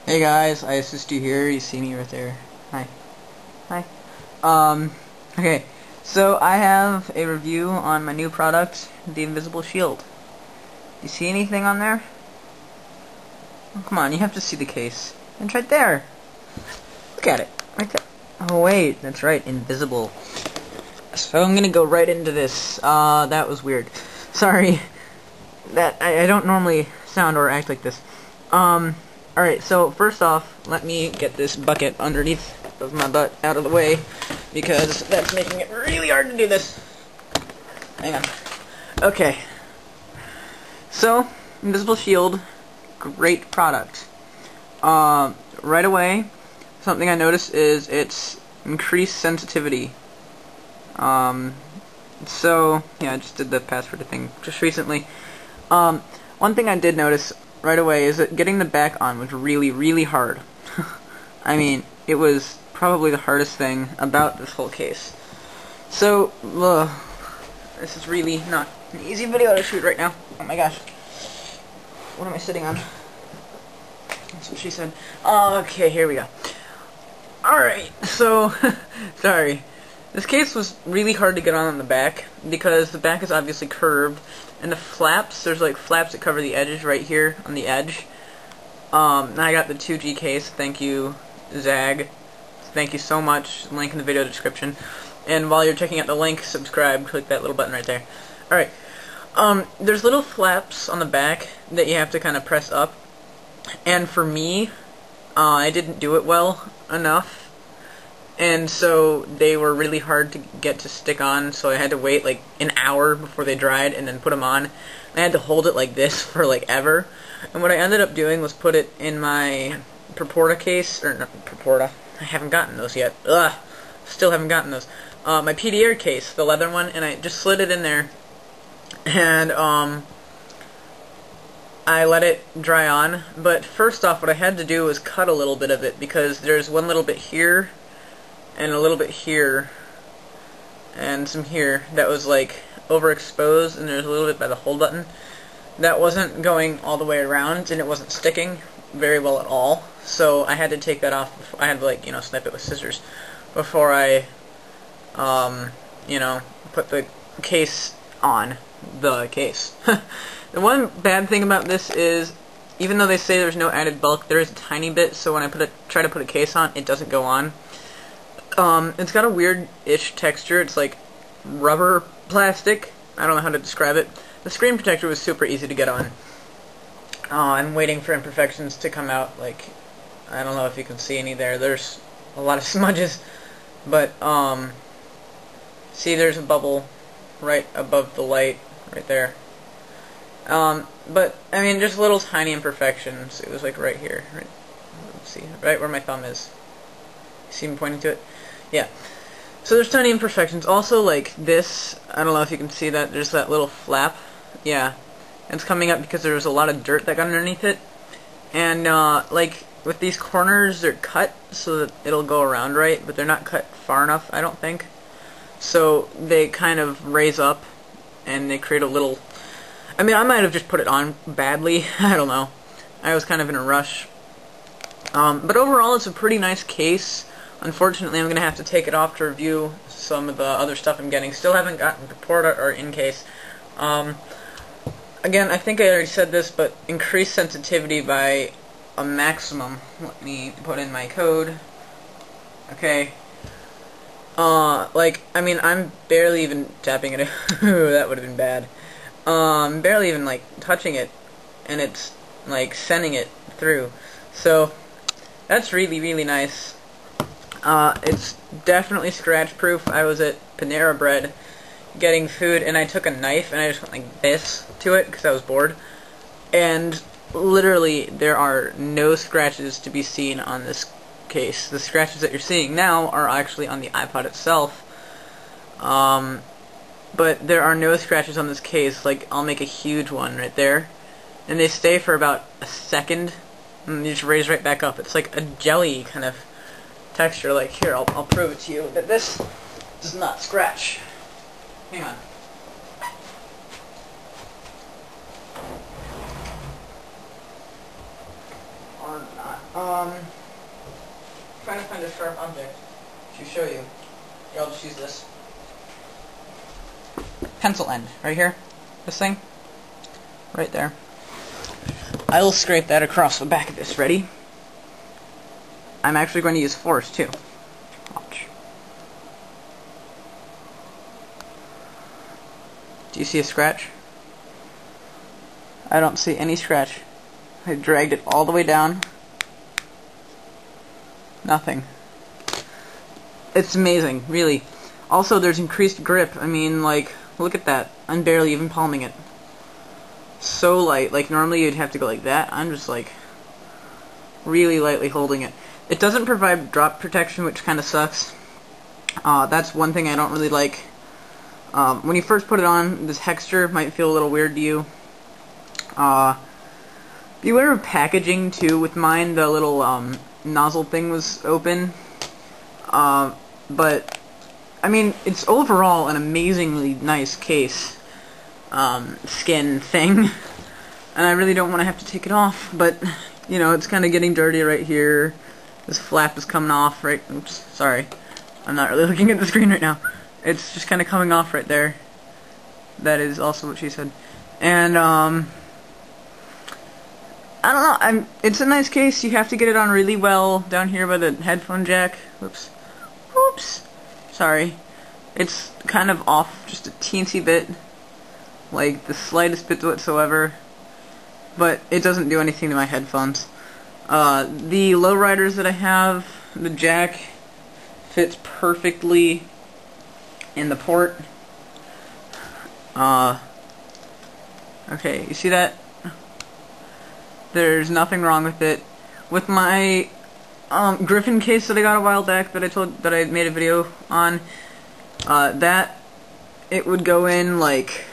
Hey guys, I assist you here. You see me right there. Hi. Hi. Okay. So I have a review on my new product, the Invisible Shield. You see anything on there? Oh, come on, you have to see the case. It's right there. Look at it. Right there. Oh wait, that's right, invisible. So I'm gonna go right into this. That was weird. Sorry. I don't normally sound or act like this. Alright, so first off, let me get this bucket underneath of my butt out of the way, because that's making it really hard to do this. Hang on. Okay. So, Invisible Shield, great product. Right away, something I noticed is its increased sensitivity. So, yeah, I just did the password thing just recently. One thing I did notice right away is that getting the back on was really, really hard. I mean, it was probably the hardest thing about this whole case. So, this is really not an easy video to shoot right now. Oh my gosh. What am I sitting on? That's what she said. Okay, here we go. Alright, so, sorry. This case was really hard to get on the back, because the back is obviously curved, and the flaps, there's like flaps that cover the edges right here on the edge. I got the 2G case, thank you, Zagg. Thank you so much, link in the video description. And while you're checking out the link, subscribe, click that little button right there. Alright, there's little flaps on the back that you have to kind of press up, and for me, I didn't do it well enough. And so they were really hard to get to stick on, so I had to wait like an hour before they dried and then put them on. I had to hold it like this for like ever. And what I ended up doing was put it in my Purporta case, or not Purporta, I haven't gotten those yet. Ugh, still haven't gotten those. My PDR case, the leather one, and I just slid it in there. And I let it dry on. But first off, what I had to do was cut a little bit of it, because there's one little bit here and a little bit here, and some here, that was like overexposed, and there's a little bit by the hold button. That wasn't going all the way around, and it wasn't sticking very well at all, so I had to take that off. I had to, like, you know, snip it with scissors before I, you know, put the case on the case. The one bad thing about this is, even though they say there's no added bulk, there is a tiny bit, so when I try to put a case on, it doesn't go on. It's got a weird-ish texture. It's like rubber plastic. I don't know how to describe it. The screen protector was super easy to get on. I'm waiting for imperfections to come out. Like, I don't know if you can see any there. There's a lot of smudges. But, see, there's a bubble right above the light, right there. But, I mean, just little tiny imperfections. It was like right here. Right, let's see, right where my thumb is. See me pointing to it? Yeah. So there's tiny imperfections. Also, like this, I don't know if you can see that, there's that little flap. Yeah. It's coming up because there was a lot of dirt that got underneath it. And, like, with these corners, they're cut so that it'll go around right, but they're not cut far enough, I don't think. So they kind of raise up, and they create a little... I mean, I might have just put it on badly. I don't know. I was kind of in a rush. But overall, it's a pretty nice case. Unfortunately, I'm going to have to take it off to review some of the other stuff I'm getting. Still haven't gotten Purporta or in case. Again, I think I already said this, but increased sensitivity by a maximum. Let me put in my code. Okay. Like, I mean, I'm barely even tapping it. Ooh, that would have been bad. Barely even, like, touching it, and it's, like, sending it through. So, that's really, really nice. It's definitely scratch-proof. I was at Panera Bread getting food, and I took a knife, and I just went like this to it, because I was bored. And literally, there are no scratches to be seen on this case. The scratches that you're seeing now are actually on the iPod itself. But there are no scratches on this case. Like, I'll make a huge one right there. And they stay for about a second, and you just raise right back up. It's like a jelly kind of texture. Like, here, I'll prove it to you that this does not scratch. Hang on. Or not. sharp object to show you. Here, I'll just use this. Pencil end, right here. This thing. Right there. I will scrape that across the back of this. Ready? I'm actually going to use force, too. Watch. Do you see a scratch? I don't see any scratch. I dragged it all the way down. Nothing. It's amazing, really. Also, there's increased grip. I mean, like, look at that. I'm barely even palming it. So light. Like, normally you'd have to go like that. I'm just, like, really lightly holding it. It doesn't provide drop protection, which kind of sucks. That's one thing I don't really like. When you first put it on, this texture might feel a little weird to you. Beware of packaging, too. With mine, the little nozzle thing was open. But, I mean, it's overall an amazingly nice case. Skin thing. And I really don't want to have to take it off, but, you know, it's kind of getting dirty right here. This flap is coming off right... Oops, sorry. I'm not really looking at the screen right now. It's just kind of coming off right there. That is also what she said. And, I don't know, it's a nice case. You have to get it on really well down here by the headphone jack. Whoops. Whoops. Sorry. It's kind of off just a teensy bit. Like, the slightest bit whatsoever. But it doesn't do anything to my headphones. The lowriders that I have, the jack fits perfectly in the port. Okay, you see that? There's nothing wrong with it. With my Griffin case that I got a while back that I made a video on, it would go in like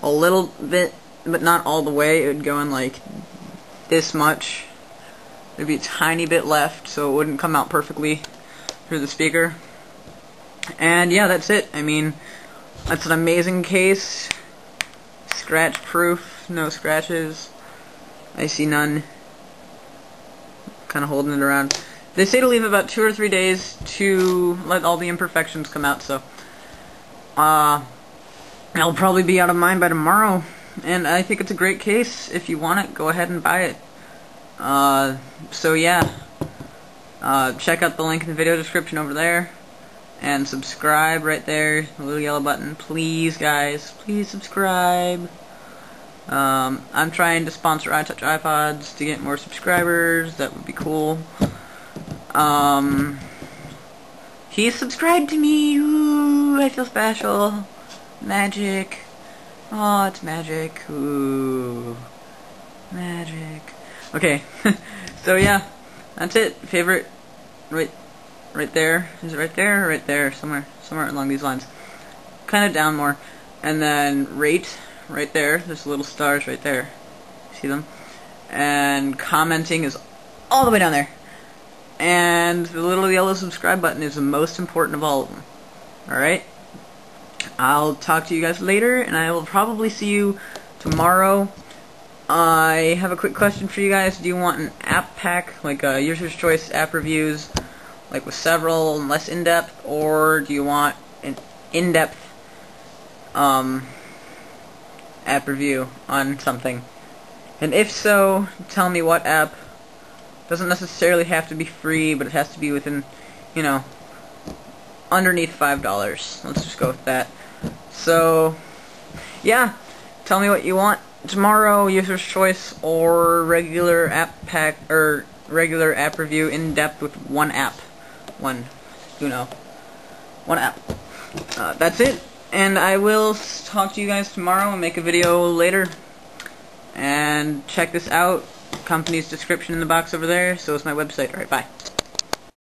a little bit, but not all the way. It would go in like this much. There'd be a tiny bit left, so it wouldn't come out perfectly through the speaker. And yeah, that's it. I mean, that's an amazing case. Scratch proof, no scratches. I see none. Kind of holding it around. They say to leave about 2 or 3 days to let all the imperfections come out, so I'll probably be out of mine by tomorrow. And I think it's a great case. If you want it, go ahead and buy it. So yeah. Check out the link in the video description over there. And subscribe right there, the little yellow button. Please, guys, please subscribe. I'm trying to sponsor iTouch iPods to get more subscribers. That would be cool. He subscribed to me. Ooh, I feel special. Magic. Oh, it's magic. Ooh. Magic. Okay. So yeah, that's it. Favorite right there. Is it right there or right there? Somewhere along these lines. Kind of down more. And then rate right there. There's little stars right there. See them? And commenting is all the way down there. And the little yellow subscribe button is the most important of all of them. Alright? I'll talk to you guys later, and I will probably see you tomorrow. I have a quick question for you guys. Do you want an app pack, like a user's choice app reviews, like with several and less in-depth, or do you want an in-depth app review on something? And if so, tell me what app. Doesn't necessarily have to be free, but it has to be within, you know, underneath $5. Let's just go with that. So, yeah, tell me what you want tomorrow, user's choice or regular app pack, or regular app review in depth with one app. One app. That's it, and I will talk to you guys tomorrow and make a video later. And check this out. Company's description in the box over there, so is my website. Alright, bye.